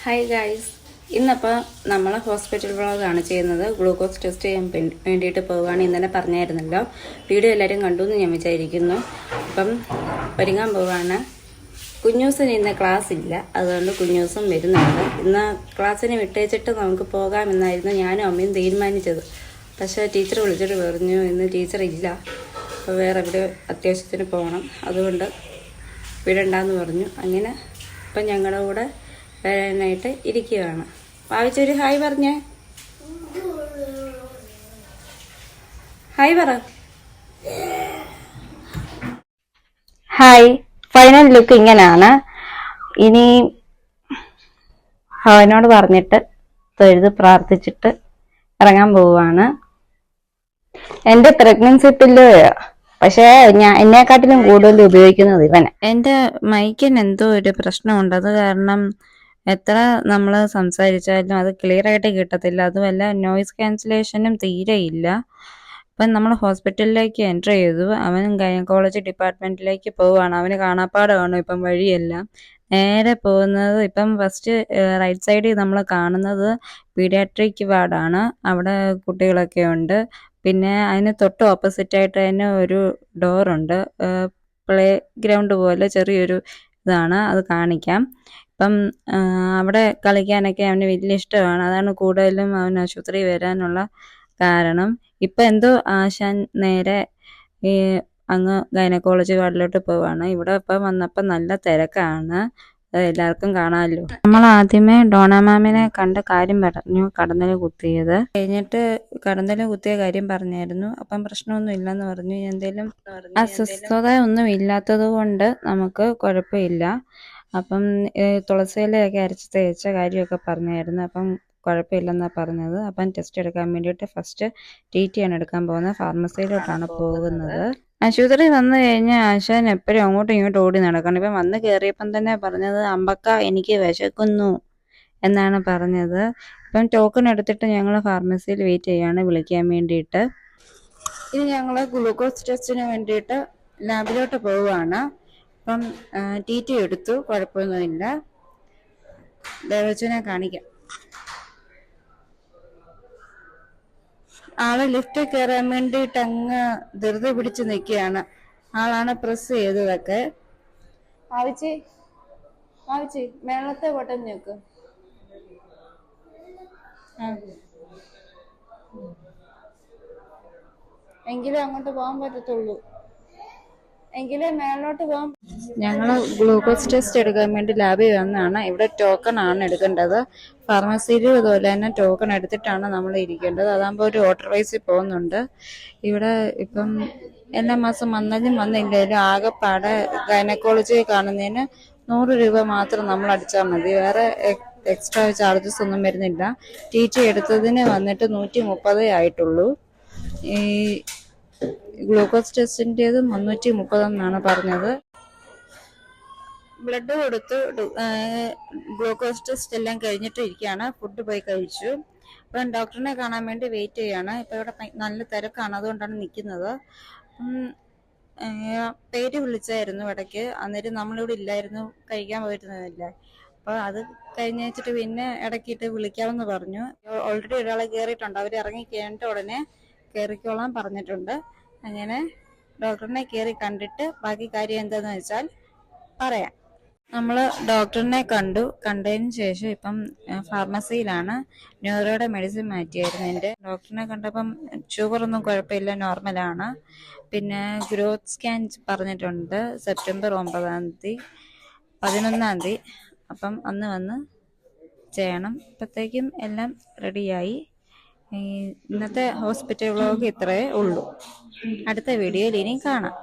Hi guys, ഇന്നപ്പോൾ നമ്മൾ hospital വ്ളോഗാണ് ചെയ്യുന്നത്. ഗ്ലൂക്കോസ് ടെസ്റ്റ് ചെയ്യാൻ വേണ്ടിയിട്ട് പോവുകയാണ്. ഇന്നലെ പറഞ്ഞായിരുന്നല്ലോ, വീഡിയോ എല്ലാവരും കണ്ടു എന്ന് ഞാൻ വിചാരിക്കുന്നു. അപ്പം ഒരുങ്ങാൻ പോവുകയാണ്. കുഞ്ഞൂസിന് ഇന്ന് ക്ലാസ് ഇല്ല, അതുകൊണ്ട് കുഞ്ഞൂസും വരുന്നുണ്ട്. ഇന്ന് ക്ലാസ്സിന് വിട്ടേച്ചിട്ട് നമുക്ക് പോകാമെന്നായിരുന്നു ഞാനും അമ്മയും തീരുമാനിച്ചത്. പക്ഷേ ടീച്ചർ വിളിച്ചിട്ട് പറഞ്ഞു ഇന്ന് ടീച്ചർ ഇല്ല, അപ്പോൾ വേറെ എവിടെ അത്യാവശ്യത്തിന് പോകണം, അതുകൊണ്ട് വിടണ്ടെന്ന് പറഞ്ഞു. അങ്ങനെ ഇപ്പം ഞങ്ങളുടെ കൂടെ വരാനായിട്ട് ഇരിക്കുകയാണ്. ഭാവിച്ചൊരു ഹായ് പറഞ്ഞേ. ഹായ് പറ. ഹായ്. ഫൈനൽ ലുക്ക് ഇങ്ങനെയാണ്. ഇനി അവനോട് പറഞ്ഞിട്ട് തൊഴുത് പ്രാർത്ഥിച്ചിട്ട് ഇറങ്ങാൻ പോവുകയാണ്. എന്റെ പ്രഗ്നൻസി പില്ല് പക്ഷേ എന്നെക്കാട്ടിലും കൂടുതൽ ഉപയോഗിക്കുന്നത് ഇവനെ. എന്റെ മൈക്കിന് എന്തോ ഒരു പ്രശ്നമുണ്ട്, അത് കാരണം എത്ര നമ്മൾ സംസാരിച്ചാലും അത് ക്ലിയർ ആയിട്ട് കിട്ടത്തില്ല. അതുമല്ല നോയിസ് ക്യാൻസലേഷനും തീരെയില്ല. അപ്പം നമ്മൾ ഹോസ്പിറ്റലിലേക്ക് എൻ്റർ ചെയ്തു. അവൻ ഗൈനക്കോളജി ഡിപ്പാർട്ട്മെൻറ്റിലേക്ക് പോവുകയാണ്. അവന് കാണാപ്പാടമാണ് ഇപ്പം വഴിയെല്ലാം. നേരെ പോകുന്നത് ഇപ്പം ഫസ്റ്റ് റൈറ്റ് സൈഡിൽ നമ്മൾ കാണുന്നത് പീഡിയാട്രിക് വാർഡാണ്. അവിടെ കുട്ടികളൊക്കെ ഉണ്ട്. പിന്നെ അതിന് തൊട്ട് ഓപ്പോസിറ്റായിട്ട് തന്നെ ഒരു ഡോറുണ്ട്. പ്ലേ ഗ്രൗണ്ട് പോലെ ചെറിയൊരു ഇതാണ്, അത് കാണിക്കാം. അപ്പം അവിടെ കളിക്കാനൊക്കെ അവന് വലിയ ഇഷ്ടമാണ്. അതാണ് കൂടുതലും അവൻ ആശുപത്രി വരാനുള്ള കാരണം. ഇപ്പം എന്തോ ആശാൻ നേരെ ഈ അങ്ങ് ഗൈനക്കോളജി വാർഡിലോട്ട് പോവാണ്. ഇവിടെ ഇപ്പം വന്നപ്പോൾ നല്ല തിരക്കാണ്, എല്ലാവർക്കും കാണാമല്ലോ. നമ്മൾ ആദ്യമേ ഡോണ മാമിനെ കണ്ട കാര്യം പറഞ്ഞു, കടന്നൽ കുത്തിയത് കഴിഞ്ഞിട്ട് കടന്നൽ കുത്തിയ കാര്യം പറഞ്ഞായിരുന്നു. അപ്പം പ്രശ്നമൊന്നും ഇല്ലെന്ന് പറഞ്ഞു. എന്തെങ്കിലും അസ്വസ്ഥത ഒന്നും ഇല്ലാത്തത് കൊണ്ട് നമുക്ക് കുഴപ്പമില്ല. അപ്പം തുളസിയിലയൊക്കെ അരച്ച് തേച്ച കാര്യമൊക്കെ പറഞ്ഞായിരുന്നു. അപ്പം കുഴപ്പമില്ലെന്നാണ് പറഞ്ഞത്. അപ്പം ടെസ്റ്റ് എടുക്കാൻ വേണ്ടിയിട്ട് ഫസ്റ്റ് TT ആണ് എടുക്കാൻ പോകുന്നത്. ഫാർമസിയിലോട്ടാണ് പോകുന്നത്. ആശുപത്രി വന്നു കഴിഞ്ഞാൽ ആശാൻ എപ്പോഴും അങ്ങോട്ടും ഇങ്ങോട്ടും ഓടി നടക്കണം. ഇപ്പം വന്ന് കയറിയപ്പം തന്നെ പറഞ്ഞത് അമ്പക്ക എനിക്ക് വിശക്കുന്നു എന്നാണ് പറഞ്ഞത്. ഇപ്പം ടോക്കൺ എടുത്തിട്ട് ഞങ്ങൾ ഫാർമസിയിൽ വെയിറ്റ് ചെയ്യാണ് വിളിക്കാൻ വേണ്ടിയിട്ട്. ഇനി ഞങ്ങൾ ഗ്ലൂക്കോസ് ടെസ്റ്റിന് വേണ്ടിയിട്ട് ലാബിലോട്ട് പോവുകയാണ്. അപ്പം TT എടുത്തു, കുഴപ്പമൊന്നുമില്ല. ദേവച്ചനെ കാണിക്കാം. ആള് ലിഫ്റ്റ് കയറാൻ വേണ്ടിയിട്ട് അങ്ങ് ധൃതി പിടിച്ച് നിൽക്കുകയാണ്. ആളാണ് പ്രസ് ചെയ്തതൊക്കെ. ആവിച്ചി മേളത്തെ ബട്ടൺ നോക്ക്. എങ്കിലേ അങ്ങോട്ട് പോകാൻ പറ്റത്തുള്ളൂ, എങ്കിലേ മേളിലോട്ട് പോകാൻ. ഞങ്ങൾ ഗ്ലൂക്കോസ് ടെസ്റ്റ് എടുക്കാൻ വേണ്ടി ലാബിൽ വന്നതാണ്. ഇവിടെ ടോക്കൺ ആണ് എടുക്കേണ്ടത്. ഫാർമസിയിലും ഇതുപോലെ തന്നെ ടോക്കൺ എടുത്തിട്ടാണ് നമ്മൾ ഇരിക്കേണ്ടത്. അതാകുമ്പോൾ ഒരു ഓർഡർ വൈസിൽ പോകുന്നുണ്ട്. ഇവിടെ ഇപ്പം എല്ലാ മാസം വന്നാലും വന്നില്ലെങ്കിലും ആകെപ്പാടെ ഗൈനക്കോളജി കാണുന്നതിന് 100 രൂപ മാത്രം നമ്മൾ അടിച്ചാൽ മതി. വേറെ എക്സ്ട്രാ ചാർജസ് ഒന്നും വരുന്നില്ല. TT എടുത്തതിന് വന്നിട്ട് 130 ആയിട്ടുള്ളൂ. ഈ ഗ്ലൂക്കോസ് ടെസ്റ്റിൻ്റെത് 330 എന്നാണ് പറഞ്ഞത്. ബ്ലഡ് കൊടുത്ത് ഗ്ലൂക്കോസ് ടെസ്റ്റ് എല്ലാം കഴിഞ്ഞിട്ട് ഇരിക്കുകയാണ്. ഫുഡ് പോയി കഴിച്ചു. അപ്പം ഡോക്ടറിനെ കാണാൻ വേണ്ടി വെയിറ്റ് ചെയ്യാണ്. ഇപ്പം ഇവിടെ നല്ല തിരക്കാണ്, അതുകൊണ്ടാണ് നിൽക്കുന്നത്. പേര് വിളിച്ചായിരുന്നു ഇടയ്ക്ക്, അന്നേരം നമ്മളിവിടെ ഇല്ലായിരുന്നു, കഴിക്കാൻ പോയിരുന്നില്ല. അപ്പോൾ അത് കഴിഞ്ഞ് വെച്ചിട്ട് പിന്നെ ഇടയ്ക്കിട്ട് വിളിക്കാമെന്ന് പറഞ്ഞു. ഓൾറെഡി ഒരാളെ കയറിയിട്ടുണ്ട്, അവർ ഇറങ്ങി കഴിഞ്ഞിട്ട് ഉടനെ കയറിക്കോളാൻ പറഞ്ഞിട്ടുണ്ട്. അങ്ങനെ ഡോക്ടറിനെ കയറി കണ്ടിട്ട് ബാക്കി കാര്യം എന്താണെന്ന് വെച്ചാൽ പറയാം. നമ്മൾ ഡോക്ടറിനെ കണ്ടതിന് ശേഷം ഇപ്പം ഫാർമസിയിലാണ്. ന്യൂറോയുടെ മെഡിസിൻ മാറ്റിയായിരുന്നു എൻ്റെ. ഡോക്ടറിനെ കണ്ടപ്പം ഷുഗറൊന്നും കുഴപ്പമില്ല, നോർമലാണ്. പിന്നെ ഗ്രോത്ത് സ്കാൻ പറഞ്ഞിട്ടുണ്ട് സെപ്റ്റംബർ 9 11. അപ്പം അന്ന് വന്ന് ചെയ്യണം. ഇപ്പോഴത്തേക്കും എല്ലാം റെഡിയായി. ഇന്നത്തെ ഹോസ്പിറ്റൽ വ്ളോഗ് ഇത്രയേ ഉള്ളൂ. അടുത്ത വീഡിയോയിൽ ഇനി കാണാം.